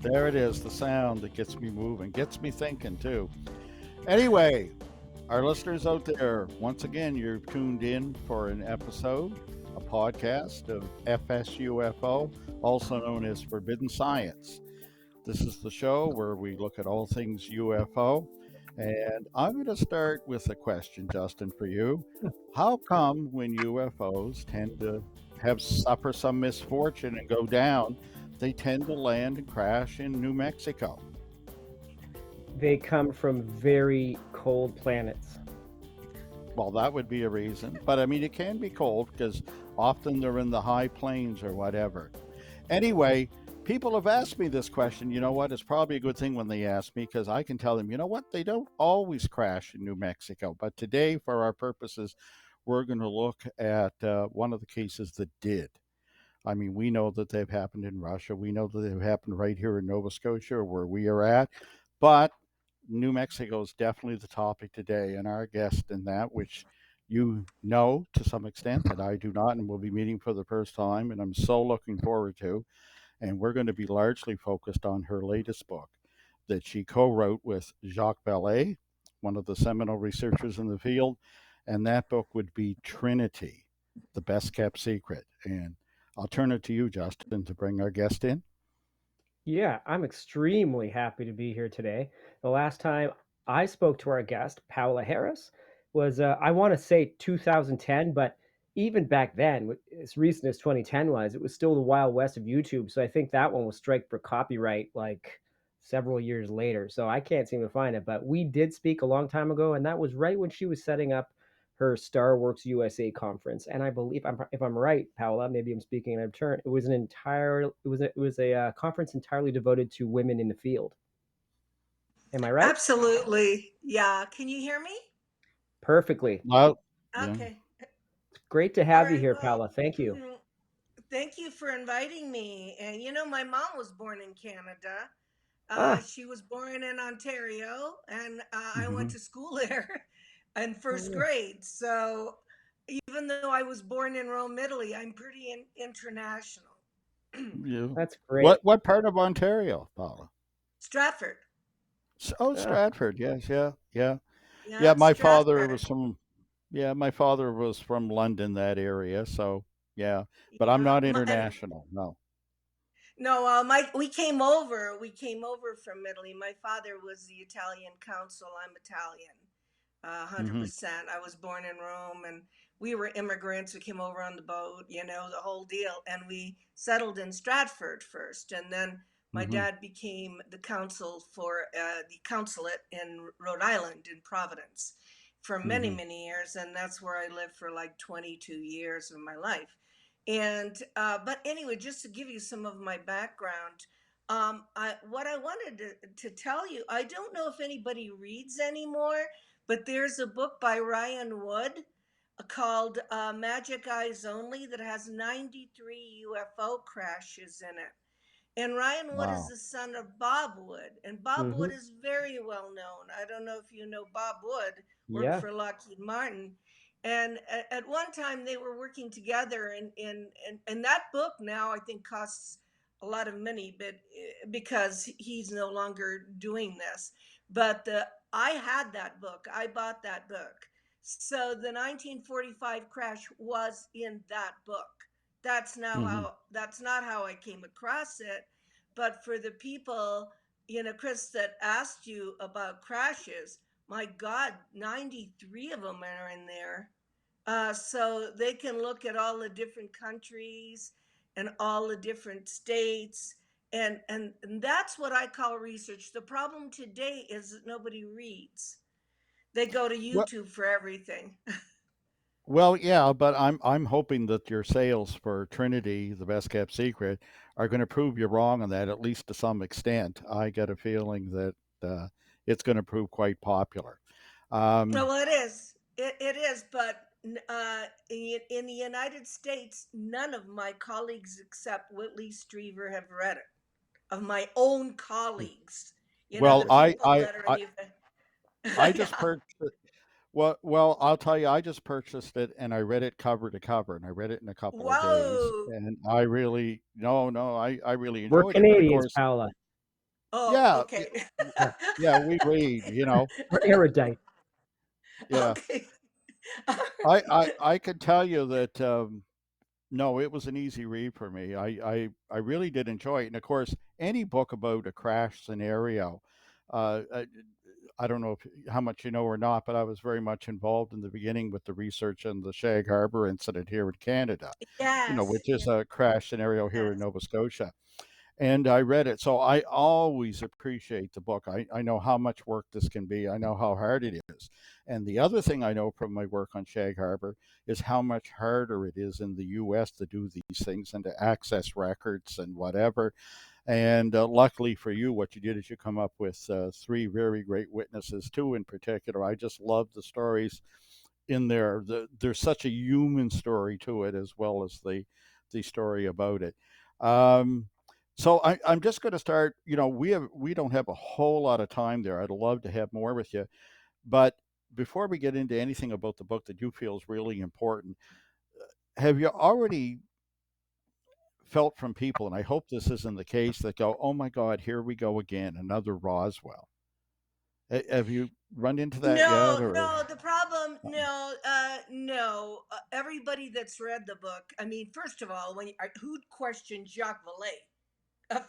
There it is, the sound that gets me moving, gets me thinking too. Anyway, our listeners out there, once again, you're tuned in for an episode, a podcast of FSUFO, also known as Forbidden Science. This is the show where we look at all things UFO. And I'm going to start with a question, Justin, for you. How come when UFOs tend to suffer some misfortune and go down, they tend to land and crash in New Mexico? They come from very cold planets. Well, that would be a reason. But I mean, it can be cold because often they're in the high plains or whatever. Anyway, people have asked me this question. You know what? It's probably a good thing when they ask me because I can tell them, you know what? They don't always crash in New Mexico. But today, for our purposes, we're going to look at one of the cases that did. I mean, we know that they've happened in Russia. We know that they've happened right here in Nova Scotia, where we are at. But New Mexico is definitely the topic today, and our guest in that, which you know to some extent, and I do not, and we'll be meeting for the first time, and I'm so looking forward to. And we're going to be largely focused on her latest book that she co wrote with Jacques Vallee, one of the seminal researchers in the field. And that book would be Trinity, the best kept secret. And I'll turn it to you, Justin, to bring our guest in. Yeah, I'm extremely happy to be here today. The last time I spoke to our guest, Paola Harris, was, I want to say 2010, but even back then, as recent as 2010 was, it was still the Wild West of YouTube. So I think that one was strike for copyright like several years later. So I can't seem to find it. But we did speak a long time ago, and that was right when she was setting up her Star Works USA conference. And I believe, if I'm right, Paola, maybe I'm speaking out of turn. It was a conference entirely devoted to women in the field. Am I right? Absolutely. Yeah. Can you hear me? Perfectly. Well, yeah. Okay. Great to All have you right. here, Well, Paola. Thank you. thank you for inviting me. And my mom was born in Canada. Ah, She was born in Ontario, and I went Hmm. to school there in oh, first yeah. grade. So even though I was born in Rome, Italy, I'm pretty international. Yeah. That's great. What part of Ontario, Paula? Stratford. Oh, Ah, Stratford. Yes, yeah, yeah, yeah. Yeah, My father Stratford. was from. Yeah, my father was from London, that area. So yeah, but I'm Yeah. not And international. No. no, my we came over. We came over from Italy. My father was the Italian consul. I'm Italian, 100%. I was born in Rome, and we were immigrants. We came over on the boat, the whole deal, and we settled in Stratford first, and then my Hmm. dad became the consul for the consulate in Rhode Island in Providence for many, Hmm. many years, and that's where I lived for like 22 years of my life. And but anyway, just to give you some of my background, what I wanted to tell you, I don't know if anybody reads anymore, but there's a book by Ryan Wood called Magic Eyes Only that has 93 UFO crashes in it. And Ryan Wood is Wow. the son of Bob Wood, and Bob mm-hmm. Wood is very well known. I don't know if you know Bob Wood, worked Yeah. for Lockheed Martin. And at one time they were working together, and that book now I think costs a lot of money, but because he's no longer doing this. But I had that book. I bought that book. So the 1945 crash was in that book. Hmm. That's not how I came across it. But for the people, Chris, that asked you about crashes, my God, 93 of them are in there. So they can look at all the different countries and all the different states. And that's what I call research. The problem today is that nobody reads. They go to Well, YouTube for everything. well, yeah, but I'm hoping that your sales for Trinity, the best kept secret, are going to prove you wrong on that, at least to some extent. I get a feeling that it's going to prove quite popular. Um, Well, it is. It is, but in the United States, none of my colleagues except Whitley Striever have read it. Of my own colleagues, well, the people that are in the. I just Yeah. purchased it. Well, I'll tell you, I just purchased it and I read it cover to cover, and I read it in a couple of days, Whoa. and I really, no, no, I really We're enjoyed it. But of Canadians, course, Paola. Oh, Yeah, okay. Yeah, yeah, we read, you know. we're erudite. Yeah. Okay. I could tell you that no, it was an easy read for me. I really did enjoy it. And of course, any book about a crash scenario, uh, I, I don't know how much you know or not, but I was very much involved in the beginning with the research on the Shag Harbor incident here in Canada, Yes, which is a crash scenario here in yes. Nova Scotia. And I read it. So I always appreciate the book. I know how much work this can be. I know how hard it is. And the other thing I know from my work on Shag Harbor is how much harder it is in the US to do these things and to access records and whatever. And luckily for you, what you did is you come up with three very great witnesses, two in particular. I just love the stories in there. There's such a human story to it as well as the story about it. Um, so I'm just going to start. We don't have a whole lot of time there. I'd love to have more with you, but before we get into anything about the book that you feel is really important, have you already felt from people, and I hope this isn't the case, that go, "Oh my God, here we go again, another Roswell." Have you run into that No, yet, or? no, the problem, no, no. Everybody that's read the book, I mean, first of all, who'd question Jacques Vallee?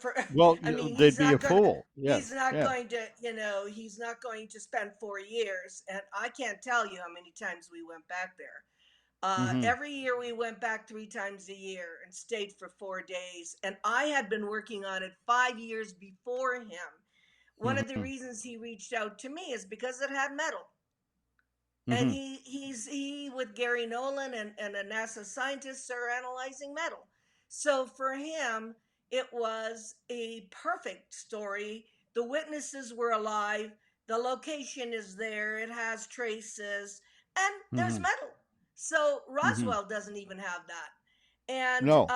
For, Well, I mean, they'd be a fool. he's Yes, not yeah. going to, he's not going to spend 4 years. And I can't tell you how many times we went back there. Mm-hmm. Every year we went back 3 times a year and stayed for 4 days. And I had been working on it 5 years before him. One of the Mm-hmm. reasons he reached out to me is because it had metal, and Mm-hmm. he with Gary Nolan and a NASA scientists are analyzing metal. So for him, it was a perfect story. The witnesses were alive. The location is there. It has traces, and there's Mm-hmm. metal. So Mm-hmm. Roswell doesn't even have that. And No.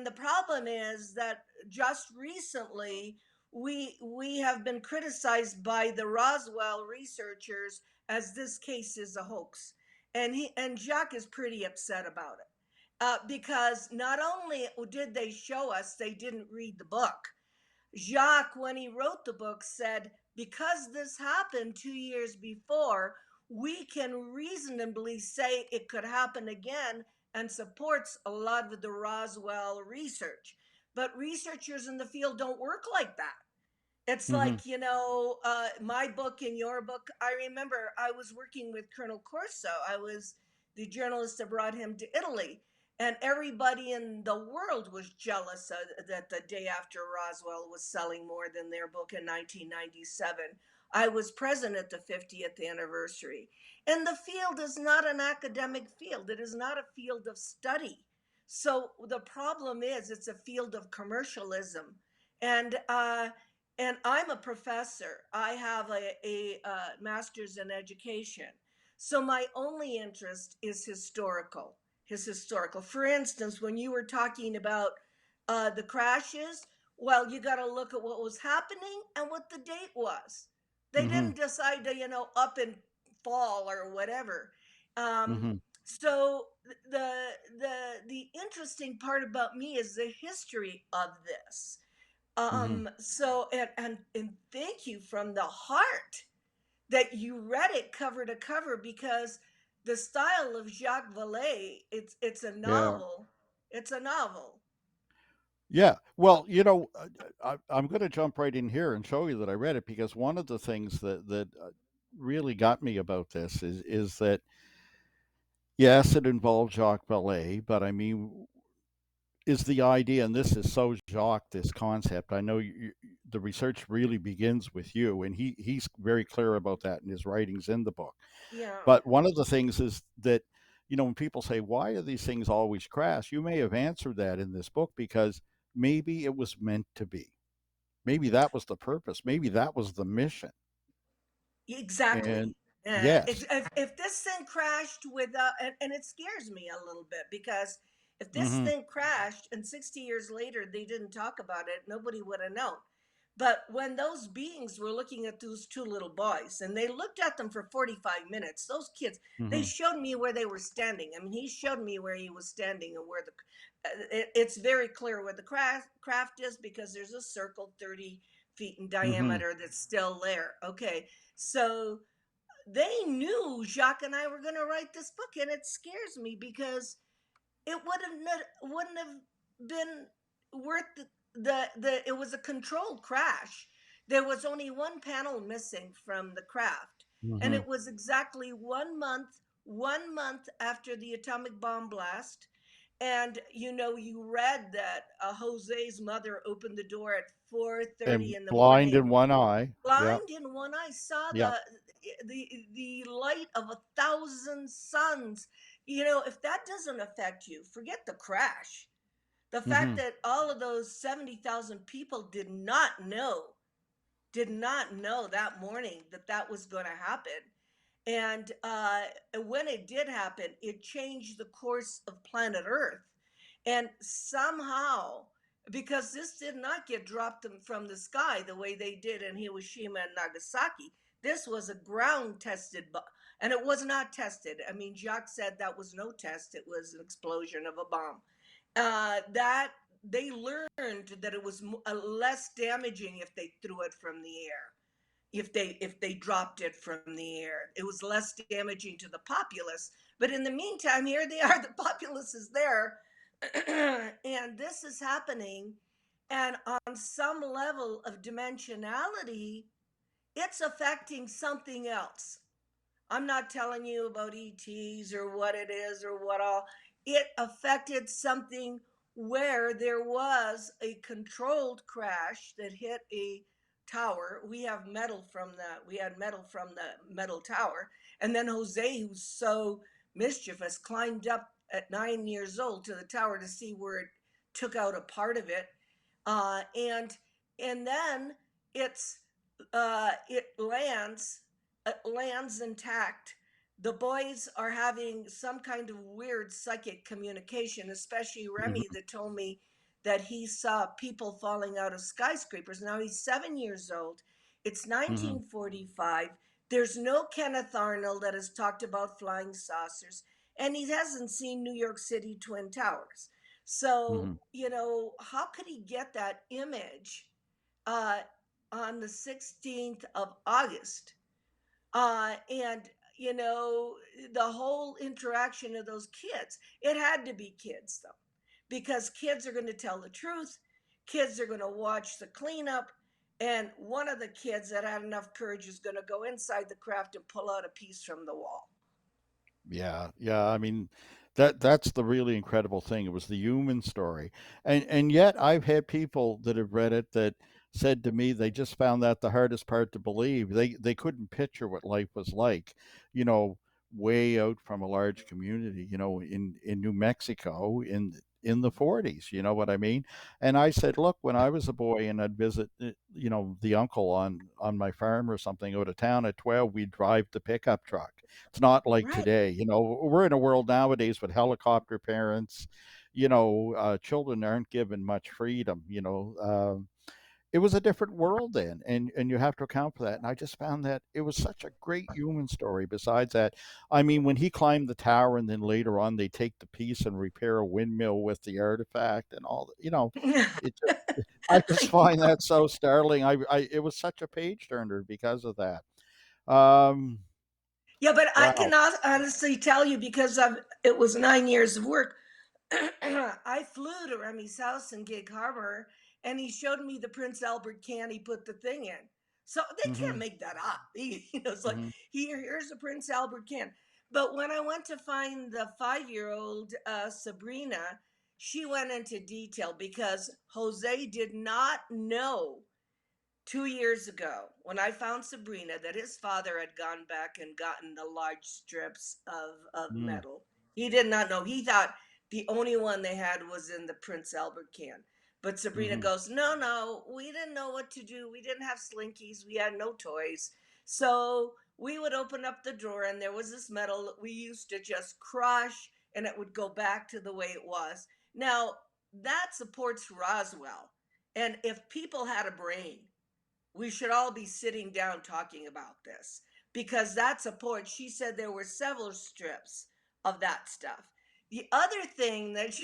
the problem is that just recently we have been criticized by the Roswell researchers as this case is a hoax, and Jacques is pretty upset about it, because not only did they show us they didn't read the book. Jacques, when he wrote the book, said, because this happened 2 years before, we can reasonably say it could happen again, and supports a lot of the Roswell research. But researchers in the field don't work like that. It's Mm-hmm. like, my book and your book. I remember I was working with Colonel Corso. I was the journalist that brought him to Italy. And everybody in the world was jealous that the day after Roswell was selling more than their book in 1997. I was present at the 50th anniversary. And the field is not an academic field, it is not a field of study. So the problem is, it's a field of commercialism. And I'm a professor. I have a master's in education. So my only interest is historical. His historical. For instance, when you were talking about the crashes, well, you got to look at what was happening and what the date was. They Mm-hmm. didn't decide to, up and fall or whatever. Um, Mm-hmm. so the the interesting part about me is the history of this. Mm-hmm. So and thank you from the heart that you read it cover to cover, because the style of Jacques Vallée, it's a Yeah. novel. It's a novel. Yeah. Well, I'm going to jump right in here and show you that I read it, because one of the things that really got me about this is that yes, it involved Jacques Ballet, but I mean, is the idea, and this is so Jacques, this concept. I know the research really begins with you, and he's very clear about that in his writings in the book. Yeah. But one of the things is that, when people say, why are these things always crash? You may have answered that in this book, because maybe it was meant to be. Maybe that was the purpose. Maybe that was the mission. And Exactly. yes. If this thing crashed and it scares me a little bit, because if this Mm-hmm. thing crashed and 60 years later they didn't talk about it, nobody would have known. But when those beings were looking at those two little boys and they looked at them for 45 minutes, those kids, they Mm-hmm. showed me where they were standing. I mean, he showed me where he was standing and where the it's very clear where the craft is because there's a circle 30 feet in Mm-hmm. diameter that's still there. Okay, so they knew Jacques and I were going to write this book, and it scares me because it wouldn't have been worth the it was a controlled crash. There was only one panel missing from the craft, and Mm-hmm. it was exactly 1 month after the atomic bomb blast. And you read that Jose's mother opened the door at 4:30 And in the blind in morning, one eye. Yeah. blind in one eye, saw Yeah. the light of 1,000 suns. If that doesn't affect you, forget the crash. The fact Mm-hmm. that all of those 70,000 people did not know that morning that that was going to happen. And when it did happen, it changed the course of planet Earth. And somehow, because this did not get dropped from the sky the way they did in Hiroshima and Nagasaki, this was a ground tested, and it was not tested. I mean, Jacques said that was no test, it was an explosion of a bomb. That they learned that it was less damaging if they threw it from the air, if they dropped it from the air. It was less damaging to the populace. But in the meantime, here they are, the populace is there, and this is happening. And on some level of dimensionality, it's affecting something else. I'm not telling you about ETs or what it is or what all. It affected something where there was a controlled crash that hit a tower. We have metal from that. We had metal from the metal tower. And then Jose, who's so mischievous, climbed up at 9 years old to the tower to see where it took out a part of it. And then it's it lands intact. The boys are having some kind of weird psychic communication, especially Remy, Mm-hmm. that told me that he saw people falling out of skyscrapers. Now he's 7 years old. It's Mm-hmm. 1945. There's no Kenneth Arnold that has talked about flying saucers, and he hasn't seen New York City Twin Towers. So, Mm-hmm. how could he get that image uh, on the 16th of August? And the whole interaction of those kids, it had to be kids though, because kids are going to tell the truth. Kids are going to watch the cleanup. And one of the kids that had enough courage is going to go inside the craft and pull out a piece from the wall. Yeah, yeah. I mean, that's the really incredible thing. It was the human story, and yet I've had people that have read it that said to me they just found that the hardest part to believe. They couldn't picture what life was like, you know, way out from a large community, in New Mexico in the 40s. You know what I mean? And I said, look, when I was a boy and I'd visit, the uncle on my farm or something out of town at 12, we'd drive the pickup truck. It's not like Right. today. We're in a world nowadays with helicopter parents. Children aren't given much freedom. It was a different world then, and you have to account for that. And I just found that it was such a great human story. Besides that, I mean, when he climbed the tower, and then later on they take the piece and repair a windmill with the artifact and all. It just, I just find that so startling. It was such a page turner because of that. Um, Yeah, but I wow. can honestly tell you, because it was 9 years of work. I flew to Remy's house in Gig Harbor, and he showed me the Prince Albert can he put the thing in. So they can't Hmm. make that up. It's like, Hmm. here's the Prince Albert can. But when I went to find the 5-year-old Sabrina, she went into detail because Jose did not know 2 years ago, when I found Sabrina, that his father had gone back and gotten the large strips of Mm. metal. He did not know. He thought the only one they had was in the Prince Albert can. But Sabrina Hmm. goes, no, no, we didn't know what to do. We didn't have slinkies. We had no toys. So we would open up the drawer, and there was this metal that we used to just crush, and it would go back to the way it was. Now, that supports Roswell. And if people had a brain, we should all be sitting down talking about this, because that supports. She said there were several strips of that stuff. The other thing that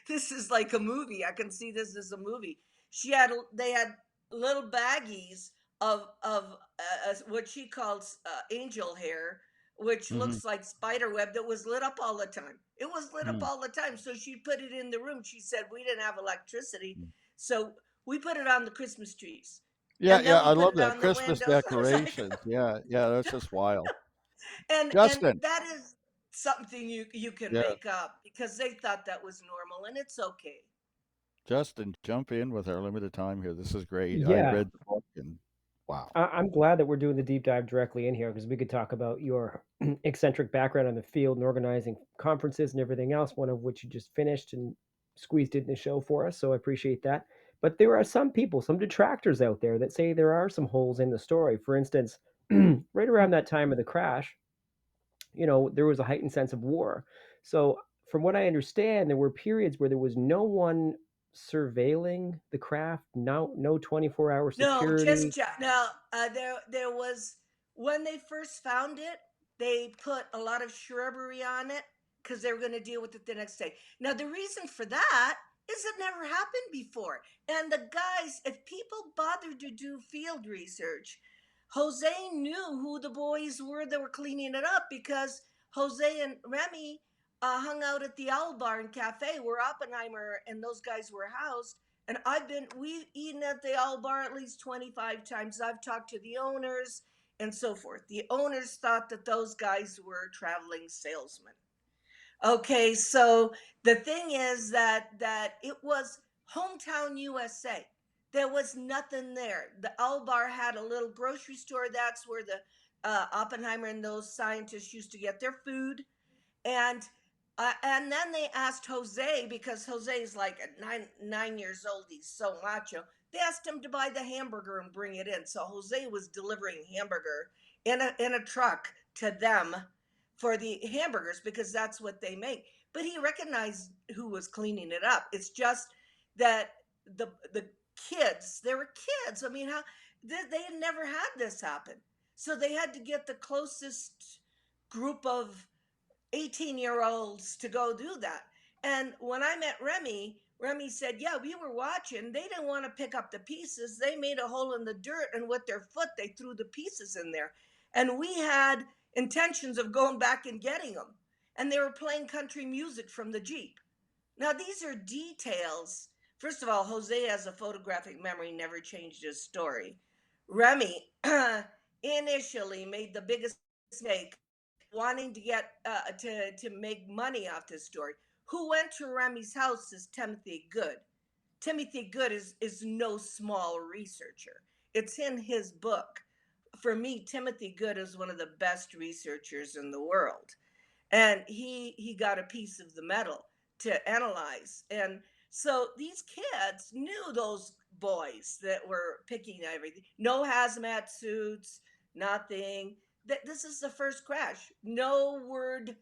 this is like a movie. I can see this as a movie. They had little baggies of what she calls angel hair, which Hmm. looks like spider web that was lit up all the time. It was lit up Hmm. all the time. So she put it in the room. She said we didn't have electricity, so we put it on the Christmas trees, Yeah, and yeah, then we I put love it that on the Christmas windows. I was like, decorations. Yeah, yeah, that's just wild. and Justin, that is something you can yeah, make up because they thought that was normal, and it's okay. Justin, jump in with our limited time here. This is great. I Yeah, read the book and wow. I'm glad that we're doing the deep dive directly in here because we could talk about your eccentric background in the field and organizing conferences and everything else, one of which you just finished and squeezed it in the show for us. So I appreciate that. But there are some people, some detractors out there that say there are some holes in the story. For instance, right around that time of the crash, there was a heightened sense of war. So, from what I understand, there were periods where there was no one surveilling the craft, no 24-hour No, just security. no. There was when they first found it, they put a lot of shrubbery on it because they were going to deal with it the next day. Now the reason for that is it never happened before, and the guys, if people bothered to do field research, Jose knew who the boys were that were cleaning it up because Jose and Remy hung out at the Owl Barn Cafe where Oppenheimer and those guys were housed, and we've eaten at the Owl Bar at least 25 times. I've talked to the owners and so forth. The owners thought that those guys were traveling salesmen. Okay, so the thing is that it was hometown USA. There was nothing there. The Owl Bar had a little grocery store. That's where the Oppenheimer and those scientists used to get their food. And then they asked Jose, because Jose is like at 9 years old. He's so macho. They asked him to buy the hamburger and bring it in. So Jose was delivering hamburger in a truck to them for the hamburgers because that's what they make. But he recognized who was cleaning it up. It's just that the kids, they were kids. I mean, how they had never had this happen. So they had to get the closest group of 18-year-olds to go do that. And when I met Remy said, yeah, we were watching. They didn't want to pick up the pieces. They made a hole in the dirt, and with their foot, they threw the pieces in there. And we had intentions of going back and getting them. And they were playing country music from the Jeep. Now, these are details. First of all, Jose has a photographic memory, never changed his story. Remy initially made the biggest mistake wanting to get to make money off this story. Who went to Remy's house is Timothy Good. Timothy Good is no small researcher. It's in his book. For me, Timothy Good is one of the best researchers in the world, and he got a piece of the metal to analyze. And so these kids knew those boys that were picking everything. No hazmat suits, nothing. This is the first crash. No word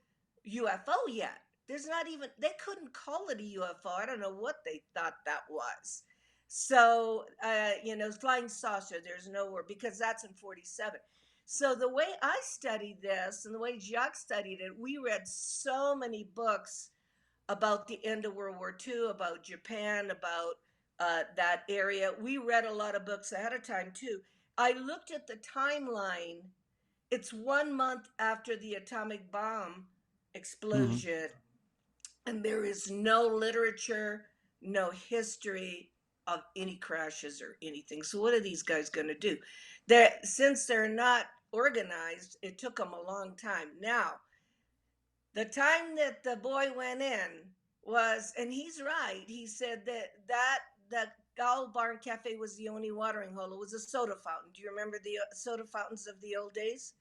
UFO yet. There's not even, they couldn't call it a UFO. I don't know what they thought that was. So flying saucer, there's no word because that's in 47. So the way I studied this and the way Jacques studied it, we read so many books about the end of World War II, about Japan, about that area. We read a lot of books ahead of time too. I looked at the timeline. It's 1 month after the atomic bomb Hmm. explosion, and there is no literature, no history of any crashes or anything. So what are these guys going to do? Since they're not organized, it took them a long time. Now, the time that the boy went in was, and he's right. He said that the Owl Barn Cafe was the only watering hole. It was a soda fountain. Do you remember the soda fountains of the old days?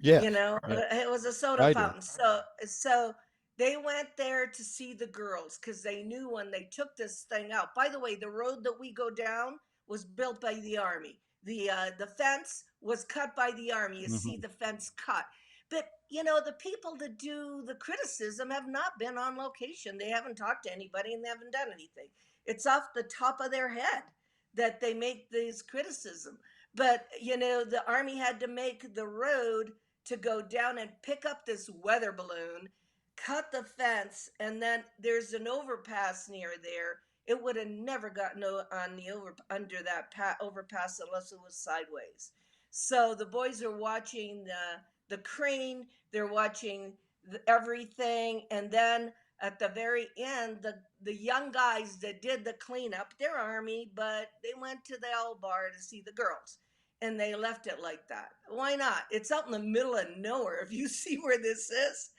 Yes, yeah, It was a soda I do. fountain. So they went there to see the girls because they knew when they took this thing out. By the way, the road that we go down was built by the army. The fence was cut by the army. You see Hmm. the fence cut. But the people that do the criticism have not been on location. They haven't talked to anybody and they haven't done anything. It's off the top of their head that they make these criticism. But the army had to make the road to go down and pick up this weather balloon, cut the fence, and then there's an overpass near there. It would have never gotten on the under that overpass unless it was sideways. So the boys are watching the crane. They're watching everything, and then at the very end, the young guys that did the cleanup, they're army, but they went to the L bar to see the girls, and they left it like that. Why not? It's out in the middle of nowhere. If you see where this is,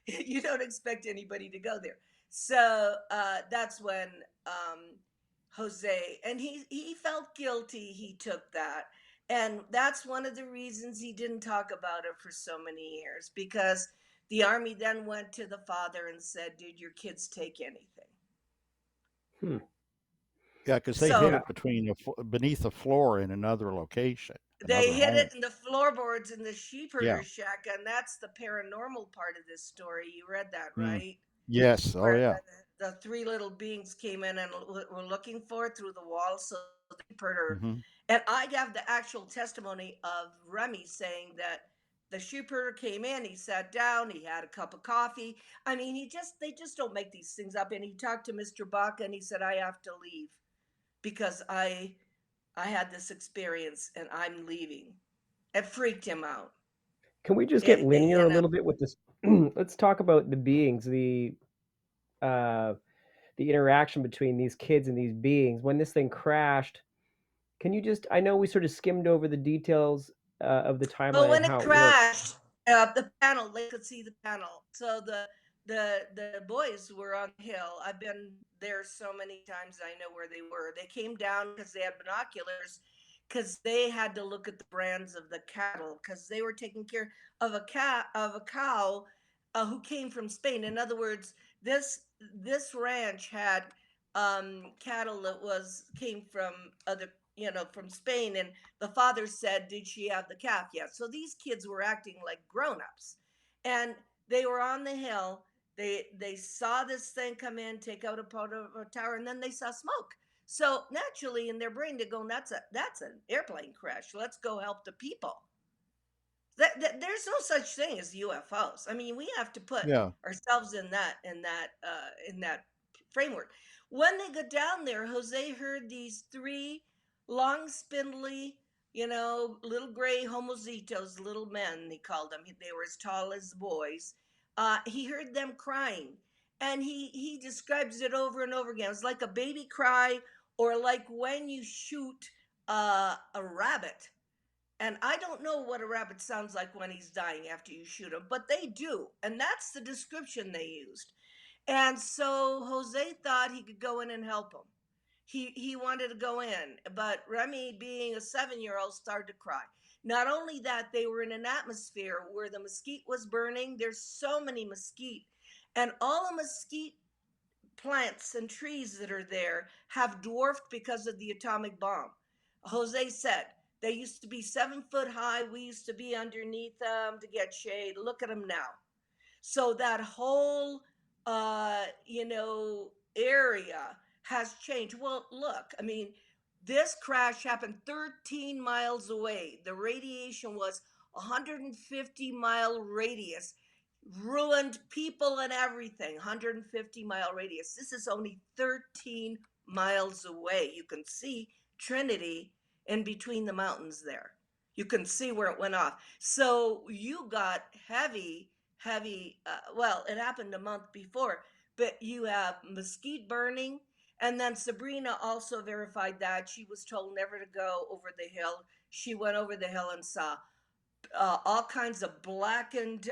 you don't expect anybody to go there. So that's when Jose, and he felt guilty. He took that, and that's one of the reasons he didn't talk about it for so many years, because the army then went to the father and said, "Did your kids take anything?" Hmm. Yeah, because they hid So Yeah. it beneath the floor in another location, they another hid home. it in the floorboards in the Yeah. sheepherder shack, and that's the paranormal part of this story. You read that, Mm. right? Yes. Oh, Where yeah. the three little beings came in and were looking for it through the wall. So the sheepherder, Hmm. and I have the actual testimony of Remy saying that the sheepherder came in, he sat down, he had a cup of coffee. I mean, they just don't make these things up. And he talked to Mr. Baca and he said, "I have to leave because I had this experience and I'm leaving." It freaked him out. Can we just get linear You a know, little bit with this? Let's talk about the beings, uh, the interaction between these kids and these beings. When this thing crashed, can you just? I know we sort of skimmed over the details of the well, timeline and when it how it works. crashed, the panel, they could see the panel. So the boys were on the hill. I've been there so many times. I know where they were. They came down because they had binoculars, because they had to look at the brands of the cattle, because they were taking care of a cow who came from Spain. In other words, this ranch had cattle that was came from other, from Spain, and the father said, "Did she have the calf yet?" So these kids were acting like grown-ups. And they were on the hill. They saw this thing come in, take out a part of a tower, and then they saw smoke. So naturally in their brain they're going, that's an airplane crash. Let's go help the people. There's no such thing as UFOs. I mean, we have to put Yeah. ourselves in that framework. When they got down there, Jose heard these three long, spindly, little gray homozitos, little men. They called them. They were as tall as boys. He heard them crying, and he describes it over and over again. It's like a baby cry, or like when you shoot a rabbit, and I don't know what a rabbit sounds like when he's dying after you shoot him, but they do. And that's the description they used. And so Jose thought he could go in and help him. He wanted to go in, but Remy, being a 7-year old, started to cry. Not only that, they were in an atmosphere where the mesquite was burning. There's so many mesquite, and all the mesquite plants and trees that are there have dwarfed because of the atomic bomb. Jose said they used to be 7 foot high. We used to be underneath them to get shade. Look at them now. So that whole, area has changed. Well, look, I mean, this crash happened 13 miles away. The radiation was 150-mile radius, ruined people and everything. 150-mile radius. This is only 13 miles away. You can see Trinity in between the mountains there. You can see where it went off. So you got heavy, well, it happened a month before, but you have mesquite burning. And then Sabrina also verified that. She was told never to go over the hill. She went over the hill and saw all kinds of blackened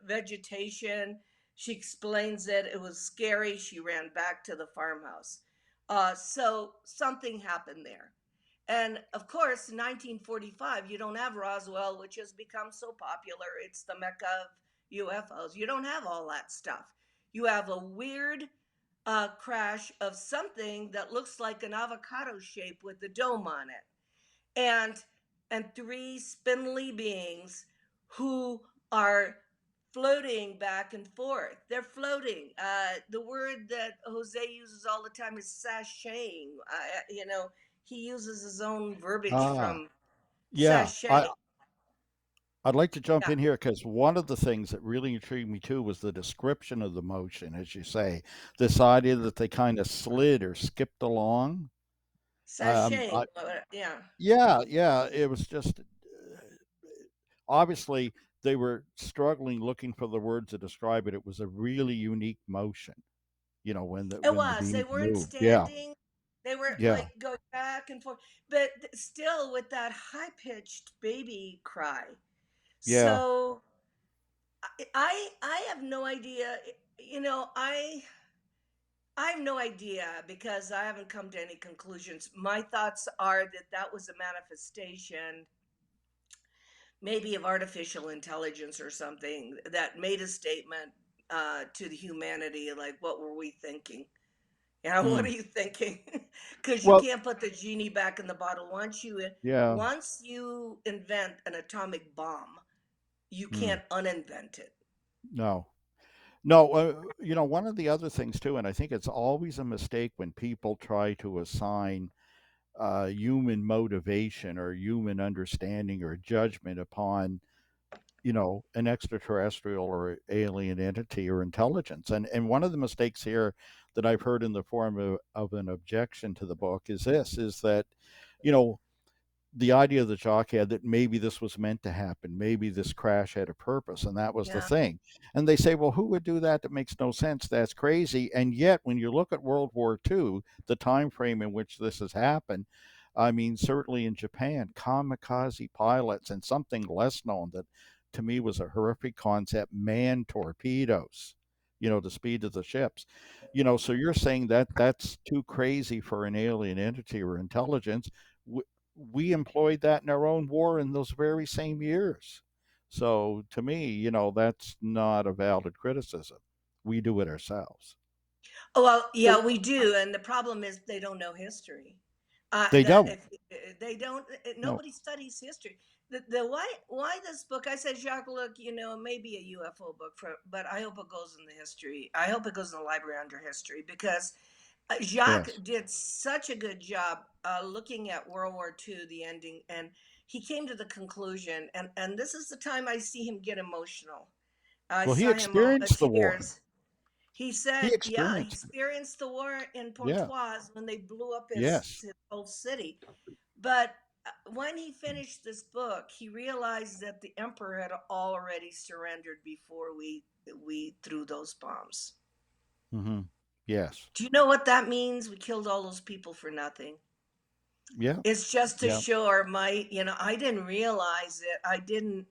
vegetation. She explains it. It was scary. She ran back to the farmhouse. So something happened there. And of course, in 1945, you don't have Roswell, which has become so popular. It's the mecca of UFOs. You don't have all that stuff. You have a weird crash of something that looks like an avocado shape with a dome on it, and three spindly beings who are floating back and forth. They're floating. The word that Jose uses all the time is sashaying. He uses his own verbiage Ah. from Yeah. sachet. I'd like to jump Yeah. in here because one of the things that really intrigued me too was the description of the motion, as you say, this idea that they kind of slid or skipped along. Sachet. I, Yeah. yeah, yeah, it was just obviously they were struggling looking for the words to describe it. It was a really unique motion, It when the was. They beams weren't moved. Yeah, standing. They were yeah, like going back and forth, but still with that high pitched baby cry. yeah. So I have no idea. You know, I have no idea because I haven't come to any conclusions. My thoughts are that that was a manifestation, maybe of artificial intelligence or something, that made a statement to the humanity, like, what were we thinking? Yeah, what Hmm. are you thinking? Because you Well, can't put the genie back in the bottle. yeah, Once you invent an atomic bomb, you hmm, can't uninvent it. no. No, one of the other things too, and I think it's always a mistake when people try to assign human motivation or human understanding or judgment upon, an extraterrestrial or alien entity or intelligence. And one of the mistakes here that I've heard in the form of an objection to the book is this: is that, you know, the idea that Jacques had that maybe this was meant to happen, maybe this crash had a purpose, and that was the Yeah, thing. And they say, well, who would do that? That makes no sense. That's crazy. And yet, when you look at World War II, the time frame in which this has happened, I mean, certainly in Japan, kamikaze pilots, and something less known that to me was a horrific concept, man torpedoes. The speed of the ships. So you're saying that that's too crazy for an alien entity or intelligence. We employed that in our own war in those very same years. So to me, that's not a valid criticism. We do it ourselves. oh, well, yeah, Well, we do, and the problem is they don't know history. They That don't. if they don't, No. nobody studies history. The why this book? I said, Jacques, look, maybe a UFO book but I hope it goes in the history. I hope it goes in the library under history because Jacques Yes. did such a good job looking at World War II, the ending, and he came to the conclusion. And this is the time I see him get emotional. I Well, he saw him all experienced the war. tears. He He said, yeah, he experienced it. experienced the war in Yeah. Pontoise when they blew up Yes. his whole city. But when he finished this book, he realized that the emperor had already surrendered before we threw those bombs. Hmm. Yes. Do you know what that means? We killed all those people for nothing. Yeah. It's just to Yeah. show our might. I didn't realize it. I didn't,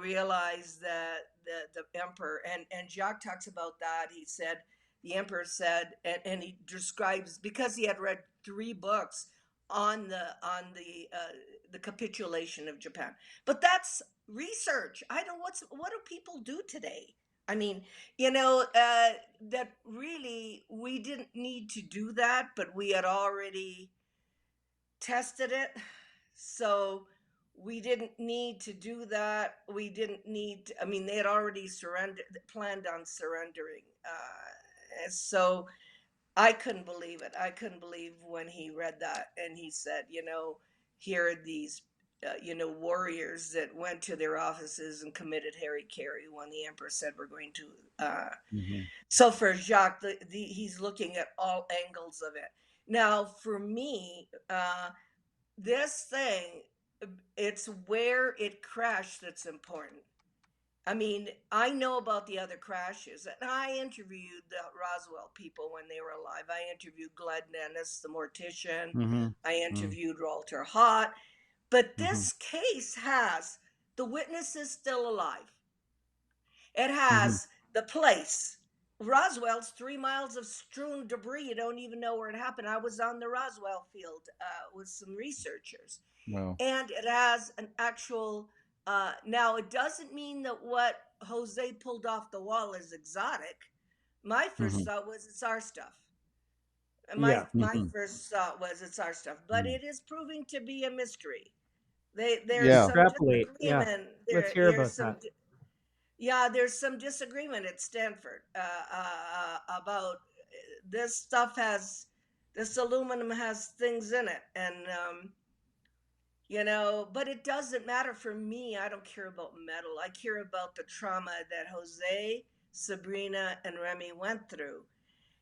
realize that the emperor and Jacques talks about that. He said the emperor said, and he describes because he had read three books on the capitulation of Japan. But that's research. I don't. What do people do today? I mean, that really we didn't need to do that, but we had already tested it. So we didn't need to do that. We didn't need to, I mean, they had already planned on surrendering. So I couldn't believe it. I couldn't believe when he read that and he said, here are these, warriors that went to their offices and committed Harry Carey when the emperor said we're going to. Hmm. So for Jacques, he's looking at all angles of it. Now, for me, this thing, it's where it crashed that's important. I mean, I know about the other crashes, and I interviewed the Roswell people when they were alive. I interviewed Glenn Dennis, the mortician. Hmm. I Hmm. interviewed Walter Hott. But Hmm. this case has the witnesses still alive. It Hmm. has the place. Roswell's 3 miles of strewn debris. You don't even know where it happened. I was on the Roswell field with some researchers, Well. and it has an actual. Now, it doesn't mean that what Jose pulled off the wall is exotic. My first Hmm. thought was it's our stuff. My yeah. my Hmm. first thought was it's our stuff, but it is proving to be a mystery. There's Yeah. some Extrapolate. Yeah. disagreement. Let's There hear there's about some that. yeah, there's some disagreement at Stanford about this stuff has this aluminum has things in it, and But it doesn't matter for me. I don't care about metal. I care about the trauma that Jose, Sabrina, and Remy went through.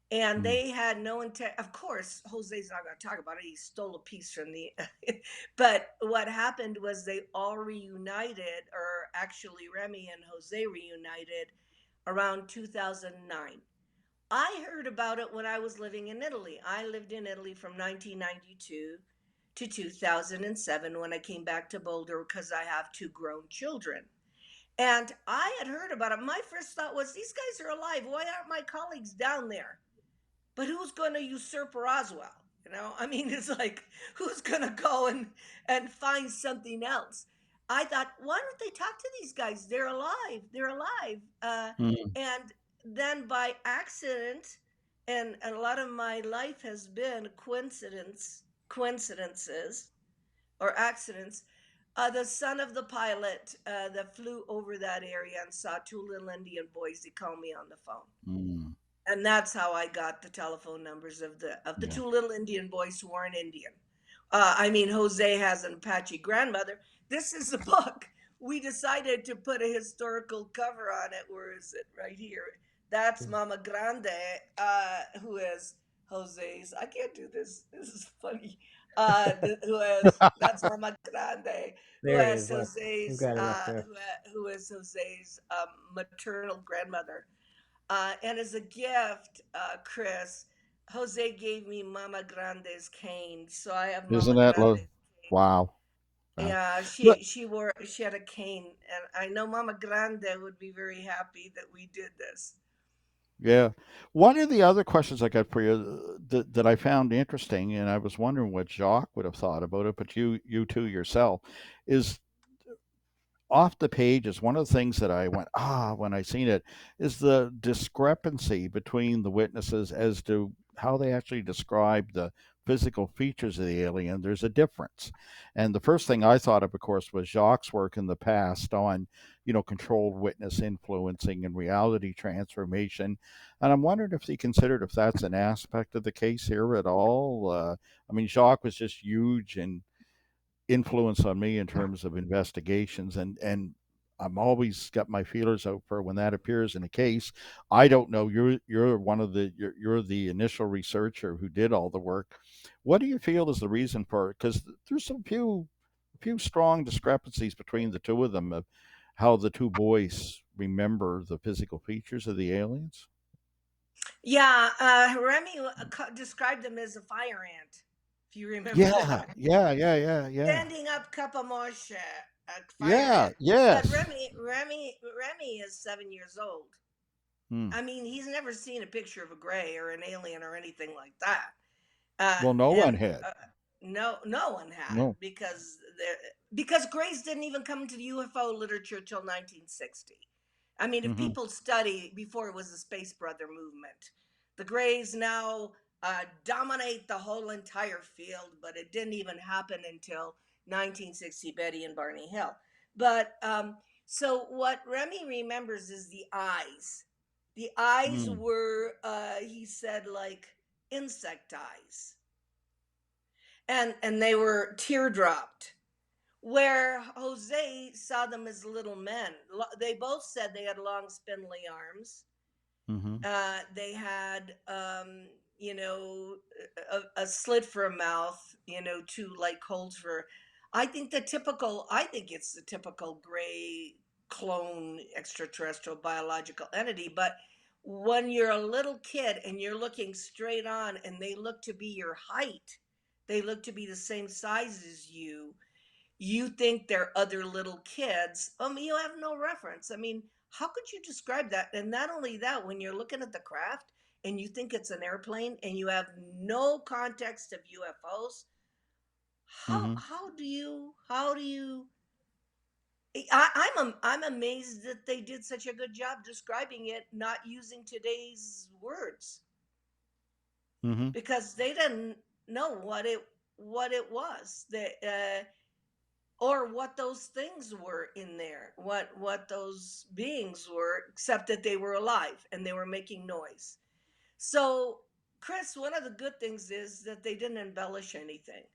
And Mm. they had no intent. Of course, Jose's not going to talk about it. He stole a piece from the. But what happened was they all reunited, or actually, Remy and Jose reunited around 2009. I heard about it when I was living in Italy. I lived in Italy from 1992 to 2007 when I came back to Boulder because I have two grown children. And I had heard about it. My first thought was, these guys are alive. Why aren't my colleagues down there? But who's going to usurp Roswell? I mean, it's like, who's going to go and find something else? I thought, why don't they talk to these guys? They're alive. They're alive. Mm. And then by accident, and a lot of my life has been coincidences or accidents. The son of the pilot that flew over that area and saw two little Indian boys, he called me on the phone, Mm. and that's how I got the telephone numbers of the Yeah. two little Indian boys who aren't Indian. I mean, Jose has an Apache grandmother. This is a book. We decided to put a historical cover on it. Where is it? Right here. That's Mama Grande, who is Jose's. I can't do this. This is funny. That's Mama Grande, who There he has is. Look, we've Jose's, got him up there. who is Jose's maternal grandmother. And as a gift, Chris, Jose gave me Mama Grande's cane, so I have Isn't Mama that Grande's cane. wow? Wow. Yeah, But she had a cane, and I know Mama Grande would be very happy that we did this. yeah, one of the other questions I got for you that I found interesting, and I was wondering what Jacques would have thought about it, but you too yourself, is off the pages, one of the things that I went, when I seen it, is the discrepancy between the witnesses as to how they actually describe the physical features of the alien. There's a difference. And the first thing I thought of course, was Jacques' work in the past on, controlled witness influencing and reality transformation. And I'm wondering if he considered if that's an aspect of the case here at all. I mean, Jacques was just huge and influence on me in terms of investigations, and I'm always got my feelers out for when that appears in a case. I don't know, you're one of the you're the initial researcher who did all the work. What do you feel is the reason for it? Because there's some few strong discrepancies between the two of them of how the two boys remember the physical features of the aliens. Yeah, Remy described them as a fire ant, if you remember Yeah, that. yeah. Standing up Kapamosha, a fire Yeah, ant. But yes. Remy is 7 years old. Hmm. I mean, he's never seen a picture of a gray or an alien or anything like that. Uh, Well, no one and had. no one had, No. because grays didn't even come into the UFO literature till 1960. I mean, if Hmm. people study before it was the Space Brother movement, the grays now dominate the whole entire field, but it didn't even happen until 1960, Betty and Barney Hill. But so what Remy remembers is the eyes. The eyes Mm. were, he said, like insect eyes, and they were teardropped. Where Jose saw them as little men. They both said they had long, spindly arms. Hmm. They had, you know, a slit for a mouth, two like holes for. I think it's the typical gray clone extraterrestrial biological entity. But when you're a little kid and you're looking straight on and they look to be your height, they look to be the same size as you think they're other little kids. You have no reference. I mean, how could you describe that? And not only that, when you're looking at the craft and you think it's an airplane and you have no context of UFOs, Hmm. how do you I'm amazed that they did such a good job describing it not using today's words, Hmm. because they didn't know what it was. Or what those things were in there, what those beings were, except that they were alive and they were making noise. So, Chris, one of the good things is that they didn't embellish anything.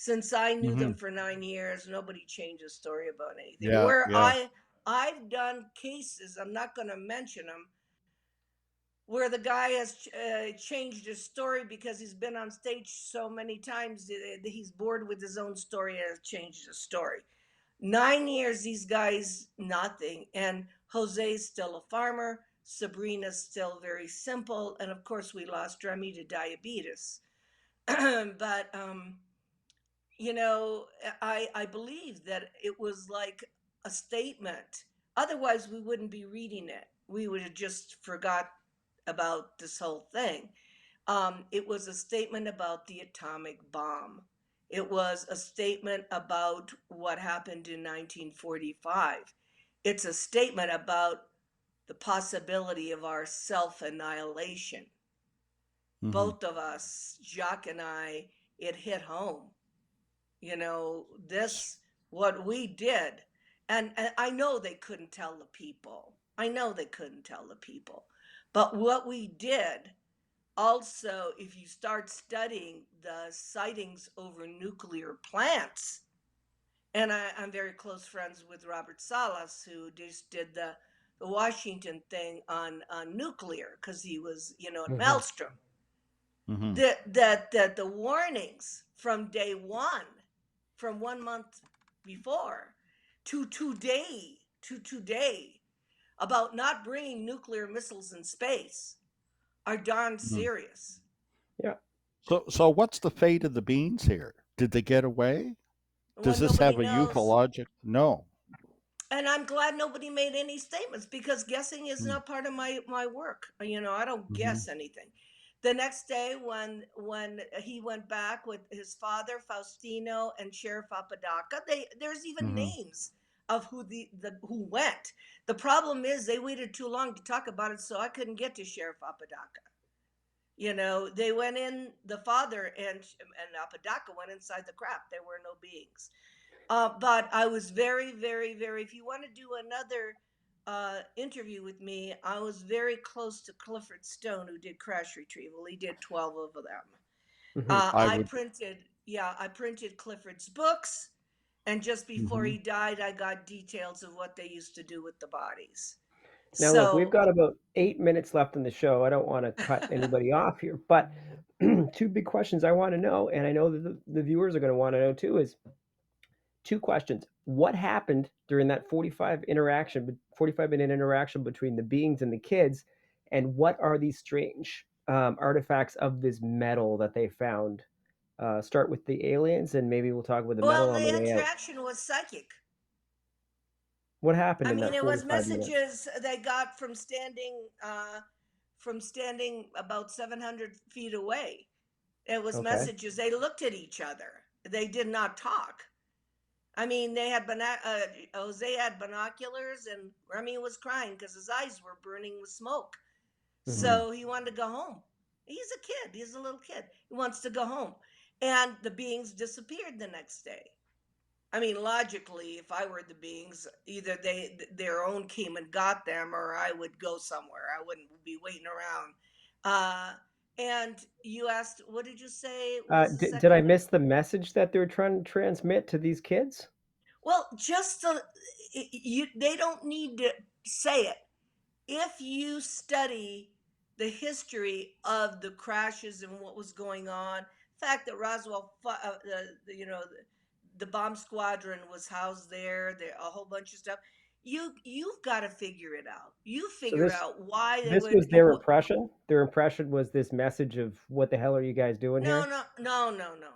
Since I knew them Hmm. for 9 years, nobody changed a story about anything. Yeah, Where yeah. I've done cases, I'm not going to mention them, where the guy has changed his story because he's been on stage so many times that he's bored with his own story and has changed his story. 9 years, these guys, nothing. And Jose's still a farmer. Sabrina's still very simple. And of course, we lost Remy to diabetes. But, I believe that it was like a statement. Otherwise, we wouldn't be reading it. We would have just forgot about this whole thing. It was a statement about the atomic bomb. It was a statement about what happened in 1945. It's a statement about the possibility of our self annihilation. Hmm. Both of us, Jacques and I, it hit home. This, what we did. And I know they couldn't tell the people. I know they couldn't tell the people. But what we did also, if you start studying the sightings over nuclear plants, and I'm very close friends with Robert Salas, who just did the Washington thing on nuclear because he was, in Hmm. Maelstrom. Hmm. That the warnings from day one, from 1 month before to today about not bringing nuclear missiles in space are darn Hmm. serious. Yeah. So what's the fate of the beans here? Did they get away? Well, Does this nobody have a knows. ufologic? No. And I'm glad nobody made any statements because guessing is Mm-hmm. not part of my work. I don't Mm-hmm. guess anything. The next day, when he went back with his father Faustino and Sheriff Apodaca, there's even Mm-hmm. names of who went. The problem is they waited too long to talk about it, so I couldn't get to Sheriff Apodaca. They went in, the father and Apodaca went inside the craft. There were no beings. But I was very, very, very. If you want to do another interview with me, I was very close to Clifford Stone, who did crash retrieval. He did 12 of them. Hmm. I I would. printed, yeah, I printed Clifford's books, and just before Mm-hmm. he died, I got details of what they used to do with the bodies. Now, look, we've So, got about 8 minutes left in the show. I don't want to cut anybody off here, but two big questions I want to know, and I know that the viewers are going to want to know too, is two questions. What happened during that 45-minute interaction between the beings and the kids, and what are these strange artifacts of this metal that they found? Start with the aliens, and maybe we'll talk about the metal well, on the the way out. interaction was psychic. What happened I in mean, that it was 45 minutes? messages they got from standing about 700 feet away. It was Okay. messages. They looked at each other. They did not talk. I mean, Jose had binoculars, and Remy was crying because his eyes were burning with smoke. Hmm. Mm-hmm. So he wanted to go home. He's a kid. He's a little kid. He wants to go home. And the beings disappeared the next day. I mean, logically, if I were the beings, either their own came and got them, or I would go somewhere. I wouldn't be waiting around. Uh, and you asked, what did you say was the Did I second? miss the message that they're trying to transmit to these kids? Well, they don't need to say it. If you study the history of the crashes and what was going on, the fact that Roswell, the bomb squadron was housed there, a whole bunch of stuff. You've got to figure it out. You So figure out why they this would. was their impression. Their impression was this message of what the hell are you guys doing No, here? no, no, no, no.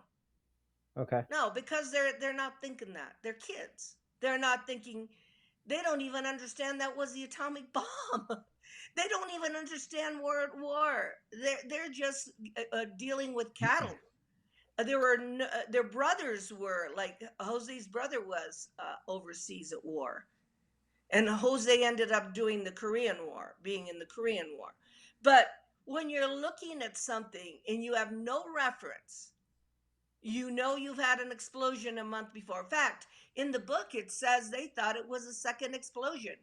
Okay. No, because they're not thinking that. They're kids. They're not thinking. They don't even understand that was the atomic bomb. They don't even understand World War. They're just dealing with cattle. Their brothers were like Jose's brother was overseas at war, and Jose ended up doing the Korean War, being in the Korean War. But when you're looking at something and you have no reference, you've had an explosion a month before. In fact, in the book, it says they thought it was a second explosion.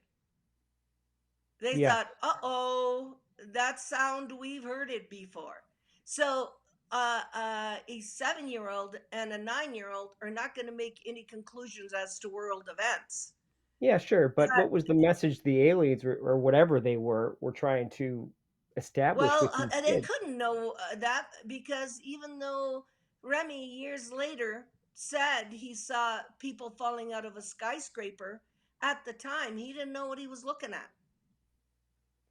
They Yeah. thought, uh oh, that sound, we've heard it before. So, a 7-year-old and a 9-year-old are not going to make any conclusions as to world events. Yeah, sure. But Uh, what was the message the aliens or whatever they were trying to establish well, with these they kids? couldn't know that because even though Remy years later said he saw people falling out of a skyscraper, at the time he didn't know what he was looking at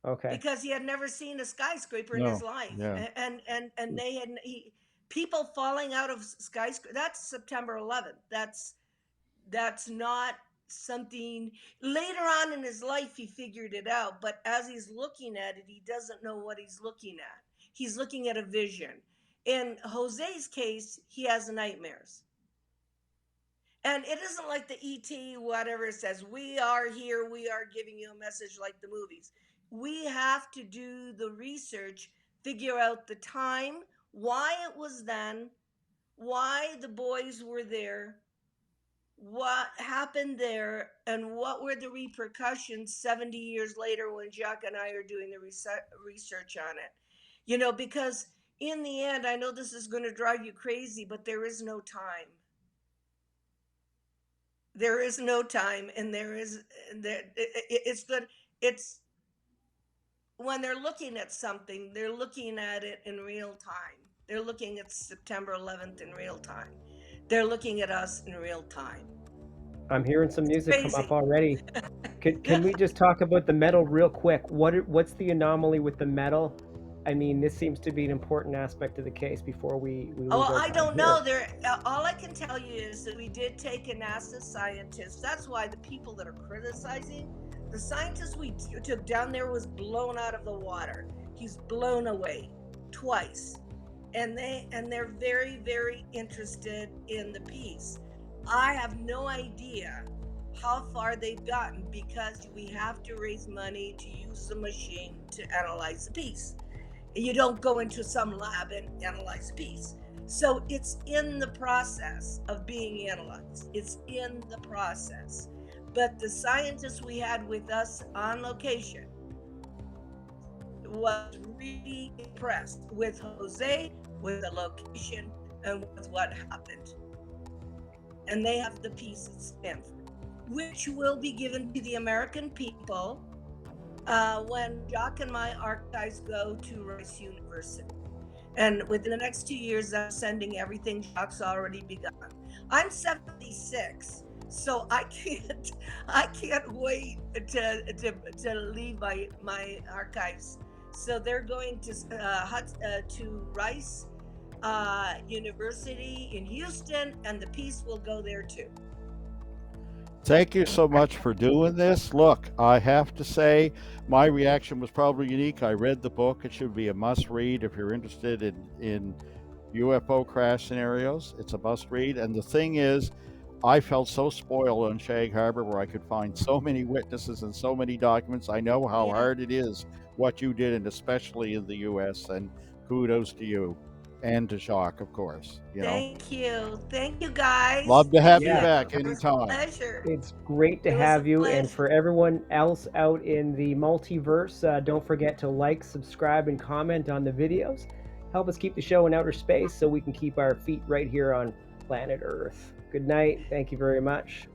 Okay. because he had never seen a skyscraper in his No. life. Yeah. And they had people falling out of skyscraper. That's September 11th. That's not something later on in his life he figured it out, but as he's looking at it he doesn't know what he's looking at. He's looking at a vision. In Jose's case, he has nightmares. And it isn't like the ET, whatever says, we are here, we are giving you a message like the movies. We have to do the research, figure out the time, why it was then, why the boys were there, what happened there, and what were the repercussions 70 years later when Jacques and I are doing the research on it. Because in the end, I know this is going to drive you crazy, but there is no time. There is no time, and it's good. It's when they're looking at something, they're looking at it in real time. They're looking at September 11th in real time. They're looking at us in real time. I'm hearing some It's music come up crazy. already. Can we just talk about the metal real quick? What's the anomaly with the metal? I mean, this seems to be an important aspect of the case before we Oh, lose well, our I time don't here. know. All I can tell you is that we did take a NASA scientist. That's why the people that are criticizing the scientist we took down there was blown out of the water. He's blown away twice, and they're very very interested in the piece. I have no idea how far they've gotten because we have to raise money to use the machine to analyze the piece. You don't go into some lab and analyze a piece. So it's in the process of being analyzed. It's in the process. But the scientists we had with us on location was really impressed with Jose, with the location, and with what happened. And they have the piece at Stanford, which will be given to the American people when Jacques and my archives go to Rice University. And within the next 2 years, I'm sending everything Jacques already begun. I'm 76, so I can't wait to leave my archives. So they're going to Rice University in Houston, and the piece will go there too. Thank you so much for doing this. Look, I have to say, my reaction was probably unique. I read the book. It should be a must read if you're interested in UFO crash scenarios. It's a must read. And the thing is, I felt so spoiled on Shag Harbor where I could find so many witnesses and so many documents. I know how Yeah. hard it is what you did, and especially in the US. And kudos to you and to Jacques, of course. Thank you. Thank you, guys. Love to have Thank you you. Yeah, back It was a anytime. pleasure. it's great to It was a have you. And pleasure. for everyone else out in the multiverse, don't forget to like, subscribe, and comment on the videos. Help us keep the show in outer space so we can keep our feet right here on planet Earth. Good night. Thank you very much.